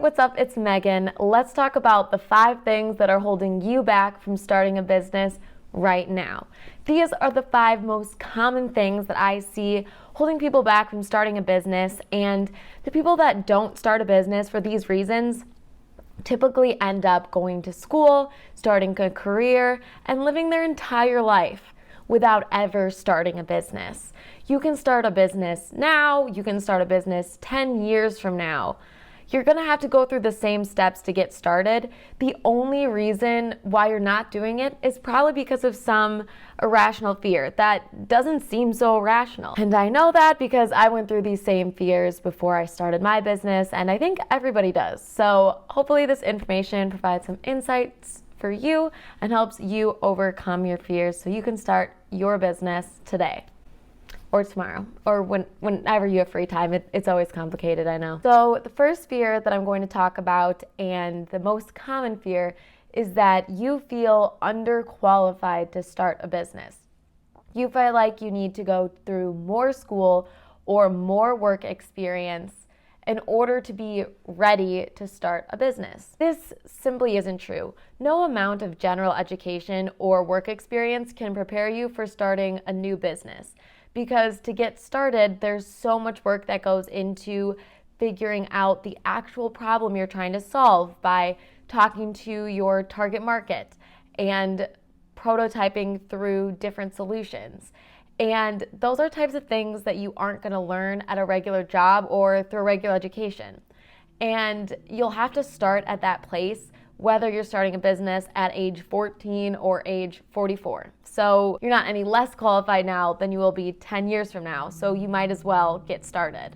what's up? It's Megan. Let's talk about the 5 things that are holding you back from starting a business right now. These are the 5 most common things that I see holding people back from starting a business, and the people that don't start a business for these reasons typically end up going to school, starting a career, and living their entire life without ever starting a business. You can start a business now, you can start a business 10 years from now. You're gonna have to go through the same steps to get started. The only reason why you're not doing it is probably because of some irrational fear that doesn't seem so rational. And I know that because I went through these same fears before I started my business, and I think everybody does. So hopefully this information provides some insights for you and helps you overcome your fears so you can start your business today. Or tomorrow, or whenever you have free time. It's always complicated, I know. So the first fear that I'm going to talk about, and the most common fear, is that you feel underqualified to start a business. You feel like you need to go through more school or more work experience in order to be ready to start a business. This simply isn't true. No amount of general education or work experience can prepare you for starting a new business. Because to get started, there's so much work that goes into figuring out the actual problem you're trying to solve by talking to your target market and prototyping through different solutions. And those are types of things that you aren't going to learn at a regular job or through regular education. And you'll have to start at that place whether you're starting a business at age 14 or age 44. So you're not any less qualified now than you will be 10 years from now, so you might as well get started.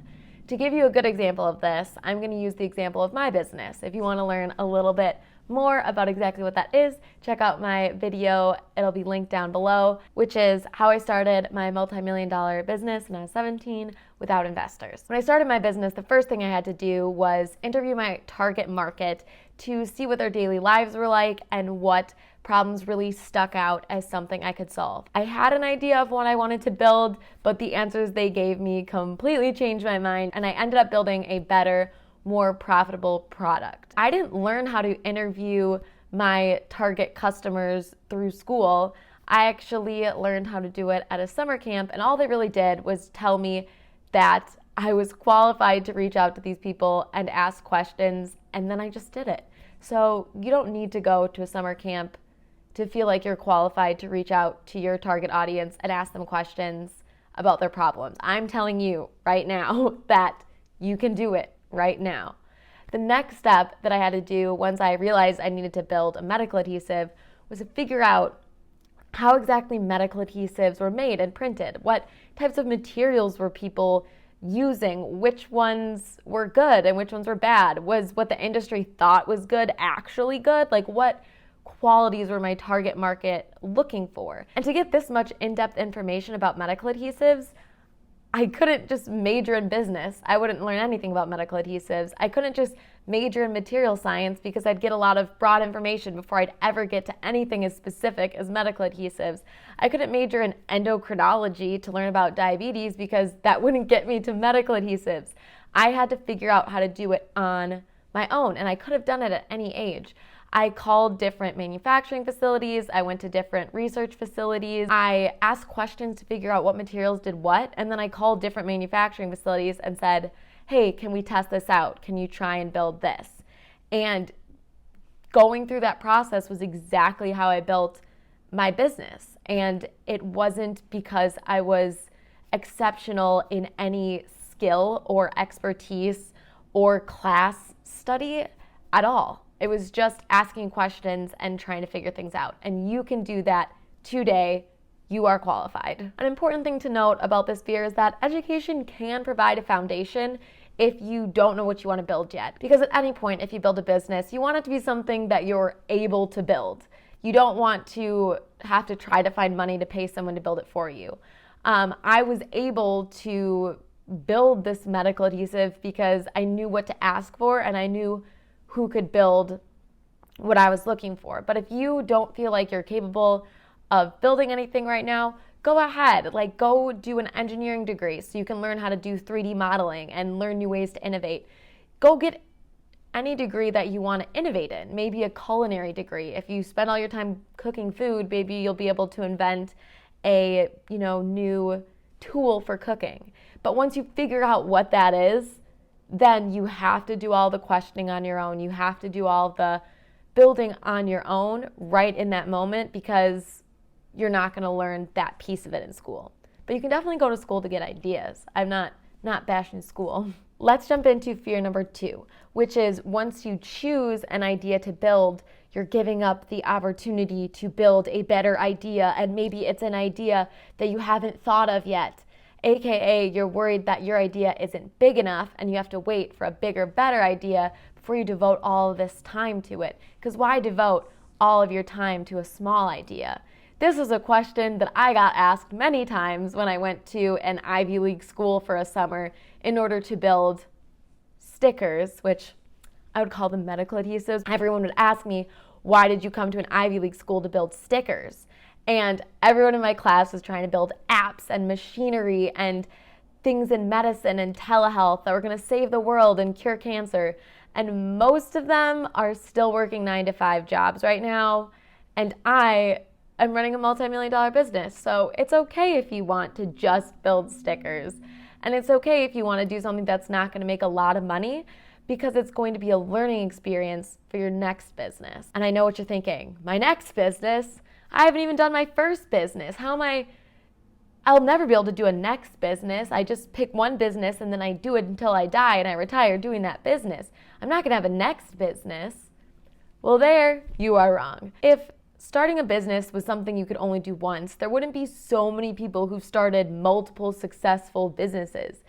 To give you a good example of this, I'm going to use the example of my business. If you want to learn a little bit more about exactly what that is, check out my video. It'll be linked down below, which is how I started my multi-million-dollar business when I was 17 without investors. When I started my business, the first thing I had to do was interview my target market to see what their daily lives were like and what problems really stuck out as something I could solve. I had an idea of what I wanted to build, but the answers they gave me completely changed my mind, and I ended up building a better, more profitable product. I didn't learn how to interview my target customers through school. I actually learned how to do it at a summer camp, and all they really did was tell me that I was qualified to reach out to these people and ask questions, and then I just did it. So you don't need to go to a summer camp to feel like you're qualified to reach out to your target audience and ask them questions about their problems. I'm telling you right now that you can do it right now. The next step that I had to do once I realized I needed to build a medical adhesive was to figure out how exactly medical adhesives were made and printed. What types of materials were people using? Which ones were good and which ones were bad? Was what the industry thought was good actually good? Like, what qualities were my target market looking for? And to get this much in-depth information about medical adhesives, I couldn't just major in business. I wouldn't learn anything about medical adhesives. I couldn't just major in material science because I'd get a lot of broad information before I'd ever get to anything as specific as medical adhesives. I couldn't major in endocrinology to learn about diabetes because that wouldn't get me to medical adhesives. I had to figure out how to do it on my own, and I could have done it at any age. I called different manufacturing facilities. I went to different research facilities. I asked questions to figure out what materials did what, and then I called different manufacturing facilities and said, hey, can we test this out? Can you try and build this? And going through that process was exactly how I built my business. And it wasn't because I was exceptional in any skill or expertise or class study at all. It was just asking questions and trying to figure things out. And you can do that today. You are qualified. An important thing to note about this fear is that education can provide a foundation if you don't know what you want to build yet. Because at any point, if you build a business, you want it to be something that you're able to build. You don't want to have to try to find money to pay someone to build it for you. I was able to build this medical adhesive because I knew what to ask for and I knew who could build what I was looking for. But if you don't feel like you're capable of building anything right now, go ahead. Like, go do an engineering degree so you can learn how to do 3D modeling and learn new ways to innovate. Go get any degree that you want to innovate in, maybe a culinary degree. If you spend all your time cooking food, maybe you'll be able to invent a, new tool for cooking. But once you figure out what that is, then you have to do all the questioning on your own. You have to do all the building on your own right in that moment, because you're not going to learn that piece of it in school. But you can definitely go to school to get ideas. I'm not bashing school. Let's jump into fear number 2, which is once you choose an idea to build, you're giving up the opportunity to build a better idea, and maybe it's an idea that you haven't thought of yet. AKA, you're worried that your idea isn't big enough and you have to wait for a bigger, better idea before you devote all of this time to it. Because why devote all of your time to a small idea? This is a question that I got asked many times when I went to an Ivy League school for a summer in order to build stickers, which I would call them medical adhesives. Everyone would ask me, why did you come to an Ivy League school to build stickers? And everyone in my class was trying to build apps and machinery and things in medicine and telehealth that were going to save the world and cure cancer. And most of them are still working 9-to-5 jobs right now. And I'm running a multi-million-dollar business. So it's okay if you want to just build stickers. And it's okay if you want to do something that's not going to make a lot of money, because it's going to be a learning experience for your next business. And I know what you're thinking. My next business? I haven't even done my first business. I'll never be able to do a next business. I just pick one business and then I do it until I die and I retire doing that business. I'm not going to have a next business. Well, there you are wrong. If starting a business was something you could only do once, there wouldn't be so many people who've started multiple successful businesses.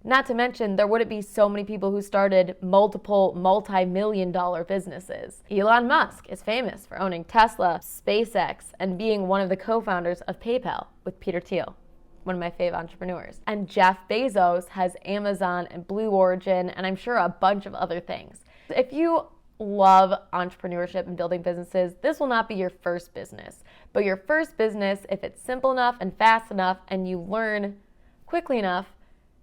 Not to mention, there wouldn't be so many people who started multiple multi-million-dollar businesses. Elon Musk is famous for owning Tesla, SpaceX, and being one of the co-founders of PayPal with Peter Thiel, one of my fave entrepreneurs. And Jeff Bezos has Amazon and Blue Origin, and I'm sure a bunch of other things. If you love entrepreneurship and building businesses, this will not be your first business. But your first business, if it's simple enough and fast enough and you learn quickly enough,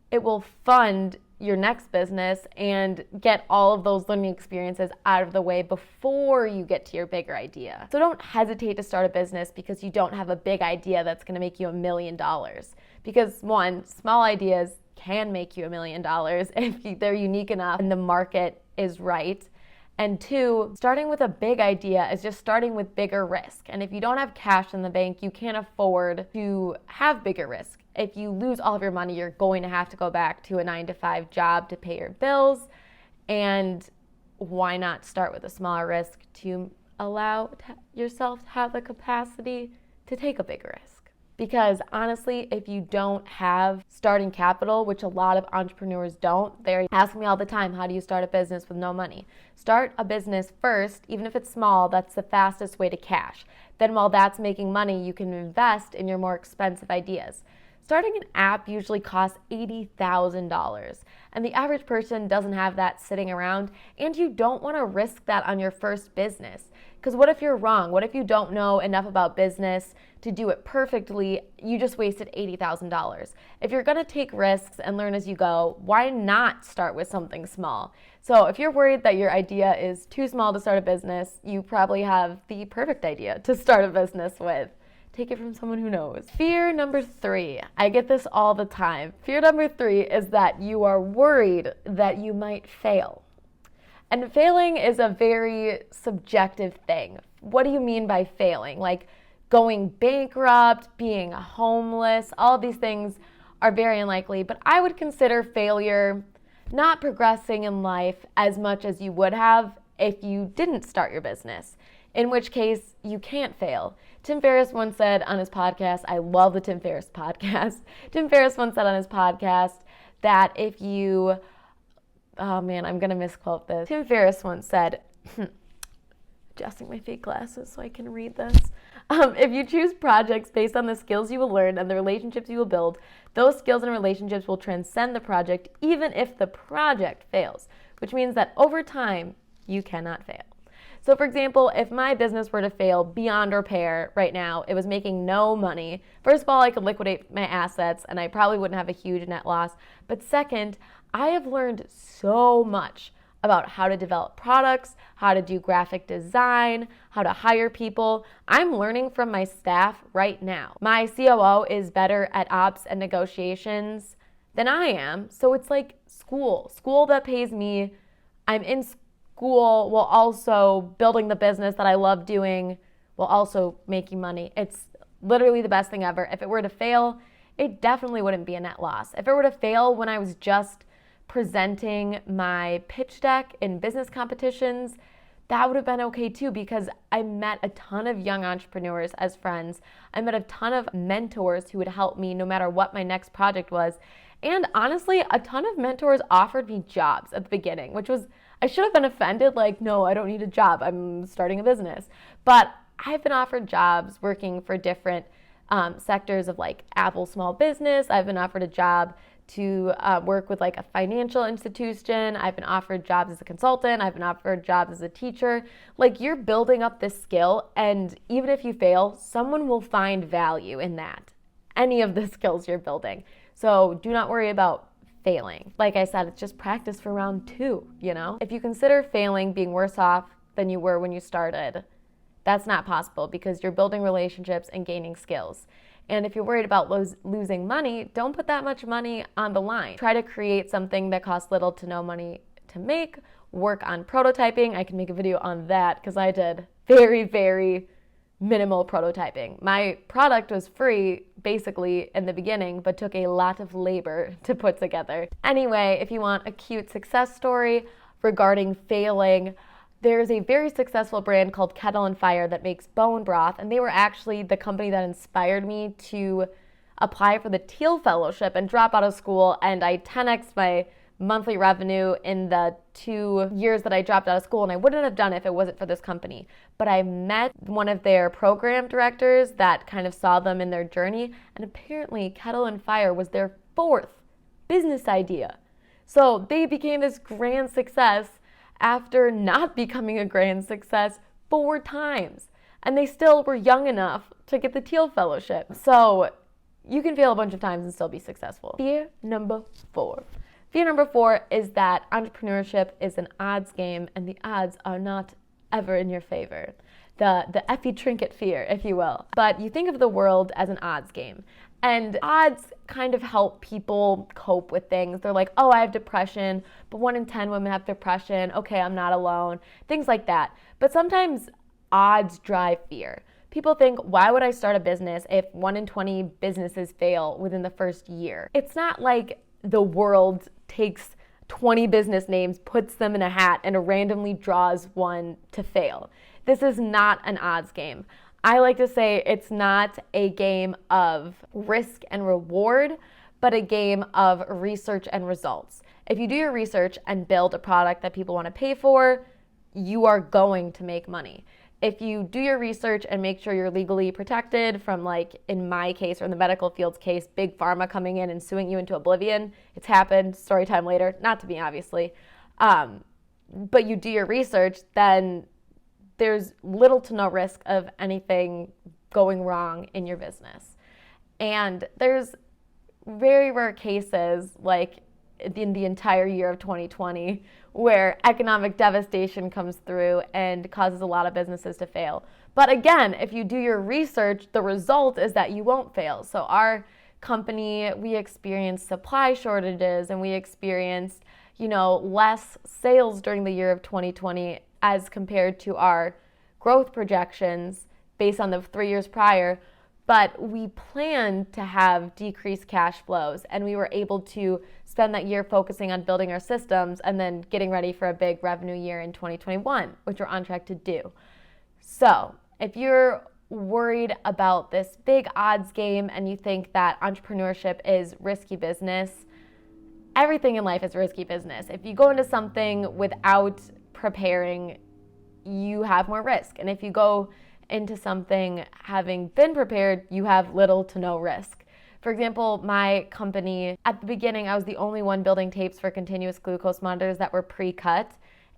it will fund your next business and get all of those learning experiences out of the way before you get to your bigger idea. So don't hesitate to start a business because you don't have a big idea that's going to make you $1 million. Because one, small ideas can make you $1 million if they're unique enough and the market is right. And two, starting with a big idea is just starting with bigger risk. And if you don't have cash in the bank, you can't afford to have bigger risk. If you lose all of your money, you're going to have to go back to a 9-to-5 job to pay your bills. And why not start with a smaller risk to allow yourself to have the capacity to take a bigger risk? Because honestly, if you don't have starting capital, which a lot of entrepreneurs don't, they ask me all the time, how do you start a business with no money? Start a business first, even if it's small, that's the fastest way to cash. Then while that's making money, you can invest in your more expensive ideas. Starting an app usually costs $80,000, and the average person doesn't have that sitting around, and you don't want to risk that on your first business. Because what if you're wrong? What if you don't know enough about business to do it perfectly? You just wasted $80,000. If you're going to take risks and learn as you go, why not start with something small? So if you're worried that your idea is too small to start a business, you probably have the perfect idea to start a business with. Take it from someone who knows. Fear number 3. I get this all the time. Fear number 3 is that you are worried that you might fail. And failing is a very subjective thing. What do you mean by failing? Like going bankrupt, being homeless, all of these things are very unlikely. But I would consider failure not progressing in life as much as you would have if you didn't start your business, in which case you can't fail. Tim Ferriss once said on his podcast, I love the Tim Ferriss podcast. Tim Ferriss once said on his podcast that if you, oh man, I'm going to misquote this. Tim Ferriss once said, adjusting my fake glasses so I can read this. If you choose projects based on the skills you will learn and the relationships you will build, those skills and relationships will transcend the project even if the project fails, which means that over time, you cannot fail. So for example, if my business were to fail beyond repair right now, it was making no money. First of all, I could liquidate my assets and I probably wouldn't have a huge net loss. But second, I have learned so much about how to develop products, how to do graphic design, how to hire people. I'm learning from my staff right now. My COO is better at ops and negotiations than I am. So it's like school that pays me. I'm in school while also building the business that I love doing, while also making money. It's literally the best thing ever. If it were to fail, it definitely wouldn't be a net loss. If it were to fail when I was just presenting my pitch deck in business competitions, that would have been okay too, because I met a ton of young entrepreneurs as friends. I met a ton of mentors who would help me no matter what my next project was. And honestly, a ton of mentors offered me jobs at the beginning, which was, I should have been offended, like, no, I don't need a job, I'm starting a business. But I've been offered jobs working for different sectors of like Apple small business. I've been offered a job to work with like a financial institution. I've been offered jobs as a consultant. I've been offered jobs as a teacher. Like, you're building up this skill, and even if you fail, someone will find value in that, any of the skills you're building. So do not worry about failing. Like I said, it's just practice for round 2, you know? If you consider failing being worse off than you were when you started, that's not possible, because you're building relationships and gaining skills. And if you're worried about losing money, don't put that much money on the line. Try to create something that costs little to no money to make. Work on prototyping. I can make a video on that because I did very, very minimal prototyping. My product was free basically in the beginning, but took a lot of labor to put together. Anyway, if you want a cute success story regarding failing, there's a very successful brand called Kettle and Fire that makes bone broth, and they were actually the company that inspired me to apply for the Teal Fellowship and drop out of school, and I 10x'd my monthly revenue in the 2 years that I dropped out of school, and I wouldn't have done it if it wasn't for this company. But I met one of their program directors that kind of saw them in their journey, and apparently Kettle and Fire was their 4th business idea. So they became this grand success after not becoming a grand success 4 times. And they still were young enough to get the Teal Fellowship. So you can fail a bunch of times and still be successful. Fear number 4. Fear number 4 is that entrepreneurship is an odds game, and the odds are not ever in your favor. The Effie Trinket fear, if you will. But you think of the world as an odds game. And odds kind of help people cope with things. They're like, oh, I have depression, but 1 in 10 women have depression. Okay, I'm not alone. Things like that. But sometimes odds drive fear. People think, why would I start a business if 1 in 20 businesses fail within the first year? It's not like the world takes 20 business names, puts them in a hat, and randomly draws one to fail. This is not an odds game. I like to say it's not a game of risk and reward, but a game of research and results. If you do your research and build a product that people want to pay for, you are going to make money. If you do your research and make sure you're legally protected from, like in my case or in the medical field's case, big pharma coming in and suing you into oblivion, it's happened, story time later, not to me obviously, but you do your research, then there's little to no risk of anything going wrong in your business. And there's very rare cases, like in the entire year of 2020, where economic devastation comes through and causes a lot of businesses to fail. But again, if you do your research, the result is that you won't fail. So our company, we experienced supply shortages, and we experienced, less sales during the year of 2020 as compared to our growth projections based on the 3 years prior. But we planned to have decreased cash flows, and we were able to spend that year focusing on building our systems and then getting ready for a big revenue year in 2021, which we're on track to do. So if you're worried about this big odds game and you think that entrepreneurship is risky business, everything in life is risky business. If you go into something without preparing, you have more risk. And if you go into something having been prepared, you have little to no risk. For example, my company, at the beginning, I was the only one building tapes for continuous glucose monitors that were pre-cut.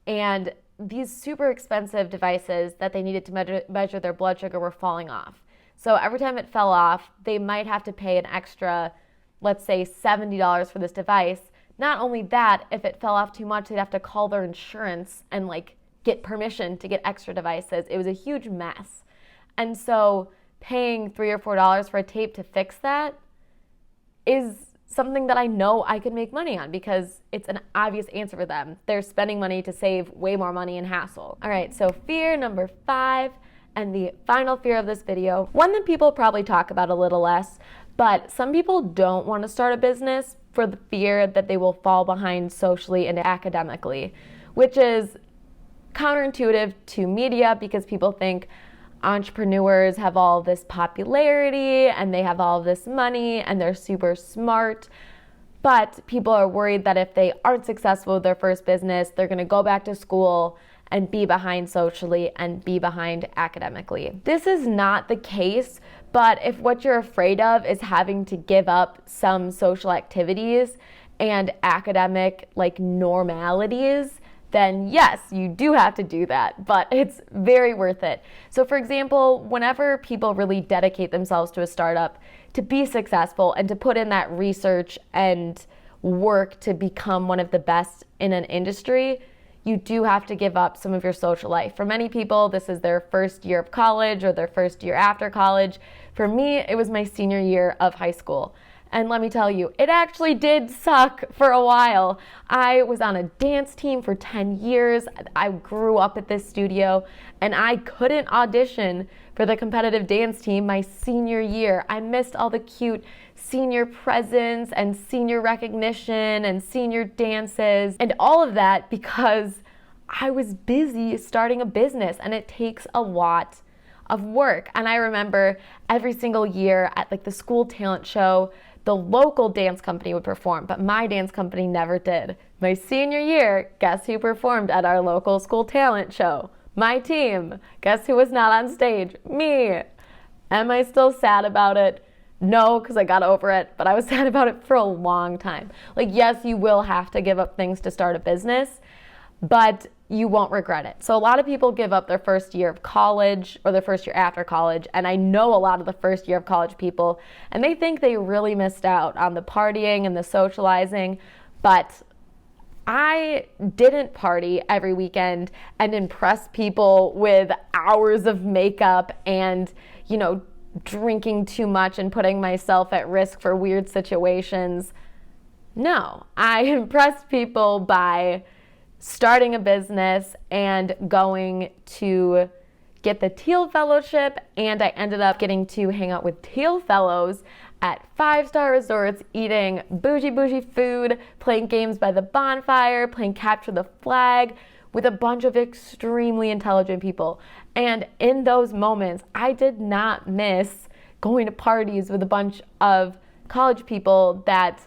And these super expensive devices that they needed to measure their blood sugar were falling off. So every time it fell off, they might have to pay an extra, let's say $70 for this device not only that, if it fell off too much, they'd have to call their insurance and like get permission to get extra devices. It was a huge mess. And so paying $3 or $4 for a tape to fix that is something that I know I could make money on because it's an obvious answer for them. They're spending money to save way more money and hassle. All right, so fear number 5, and the final fear of this video, one that people probably talk about a little less, but some people don't want to start a business for the fear that they will fall behind socially and academically, which is counterintuitive to media because people think entrepreneurs have all this popularity and they have all this money and they're super smart. But people are worried that if they aren't successful with their first business, they're going to go back to school and be behind socially and be behind academically. This is not the case, but if what you're afraid of is having to give up some social activities and academic like normalities, then yes, you do have to do that, but it's very worth it. So for example, whenever people really dedicate themselves to a startup to be successful and to put in that research and work to become one of the best in an industry, you do have to give up some of your social life. For many people, this is their first year of college or their first year after college. For me, it was my senior year of high school. And let me tell you, it actually did suck for a while. I was on a dance team for 10 years. I grew up at this studio, and I couldn't audition for the competitive dance team my senior year. I missed all the cute senior presents and senior recognition and senior dances and all of that because I was busy starting a business, and it takes a lot of work. And I remember every single year at like the school talent show, the local dance company would perform, but my dance company never did. My senior year, guess who performed at our local school talent show? My team. Guess who was not on stage? Me. Am I still sad about it? No, because I got over it, but I was sad about it for a long time. Like, yes, you will have to give up things to start a business, but you won't regret it. So a lot of people give up their first year of college or their first year after college, and I know a lot of the first year of college people, and they think they really missed out on the partying and the socializing, but I didn't party every weekend and impress people with hours of makeup and, drinking too much and putting myself at risk for weird situations. No, I impressed people by starting a business and going to get the Teal Fellowship, and I ended up getting to hang out with Teal Fellows at 5-star resorts, eating bougie food, playing games by the bonfire, playing capture the flag with a bunch of extremely intelligent people. And in those moments, I did not miss going to parties with a bunch of college people that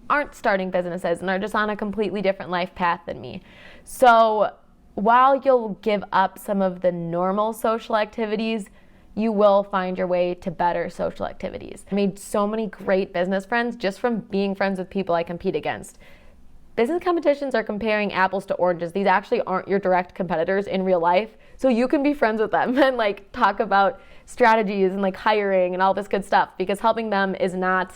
aren't starting businesses and are just on a completely different life path than me. So while you'll give up some of the normal social activities, you will find your way to better social activities. I made so many great business friends just from being friends with people I compete against. Business competitions are comparing apples to oranges. These actually aren't your direct competitors in real life, so you can be friends with them and like talk about strategies and like hiring and all this good stuff, because helping them is not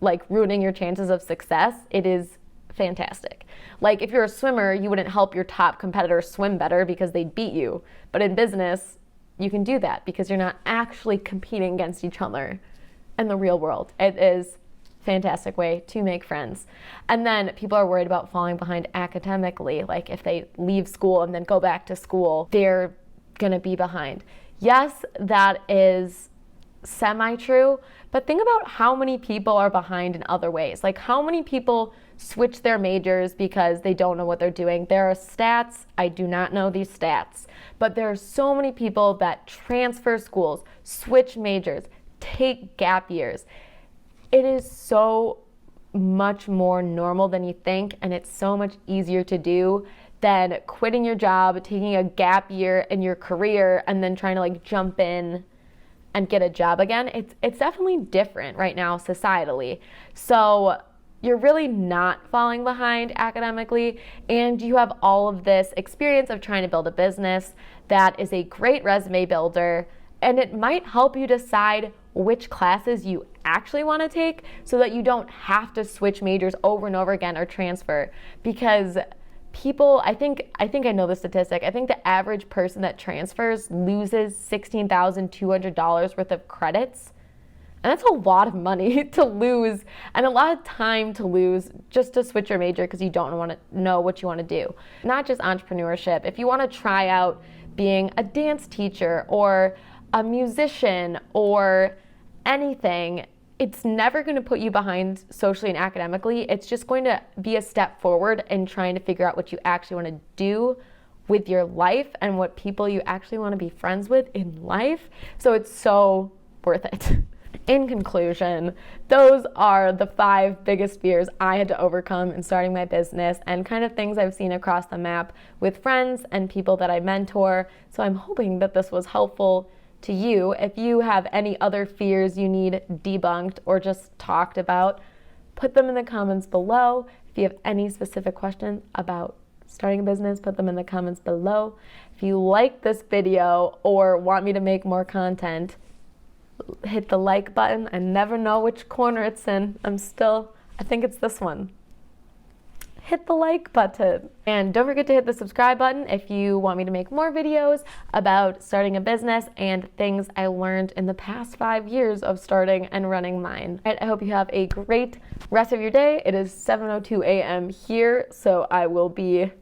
like ruining your chances of success. It is fantastic. Like if you're a swimmer, you wouldn't help your top competitor swim better because they'd beat you. But in business, you can do that because you're not actually competing against each other in the real world. It is a fantastic way to make friends. And then people are worried about falling behind academically. Like if they leave school and then go back to school, they're gonna be behind. Yes, that is semi-true, but think about how many people are behind in other ways. Like how many people switch their majors because they don't know what they're doing. There are stats, I do not know these stats, but there are so many people that transfer schools, switch majors, take gap years. It is so much more normal than you think, and it's so much easier to do than quitting your job, taking a gap year in your career, and then trying to like jump in and get a job again. It's definitely different right now societally. So you're really not falling behind academically, and you have all of this experience of trying to build a business that is a great resume builder And it might help you decide which classes you actually want to take so that you don't have to switch majors over and over again or transfer. Because people, I think I know the statistic. I think the average person that transfers loses $16,200 worth of credits. And that's a lot of money to lose and a lot of time to lose just to switch your major because you don't want to know what you want to do. Not just entrepreneurship. If you want to try out being a dance teacher or a musician or anything, it's never going to put you behind socially and academically. It's just going to be a step forward in trying to figure out what you actually want to do with your life and what people you actually want to be friends with in life. So it's so worth it. In conclusion, those are the 5 biggest fears I had to overcome in starting my business and kind of things I've seen across the map with friends and people that I mentor. So I'm hoping that this was helpful to you. If you have any other fears you need debunked or just talked about, put them in the comments below. If you have any specific questions about starting a business, put them in the comments below. If you like this video or want me to make more content, hit the like button. I never know which corner it's in. I think it's this one. Hit the like button. And don't forget to hit the subscribe button if you want me to make more videos about starting a business and things I learned in the past 5 years of starting and running mine. All right, I hope you have a great rest of your day. It is 7:02 a.m. here, so I will be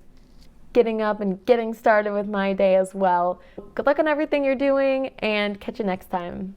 getting up and getting started with my day as well. Good luck on everything you're doing, and catch you next time.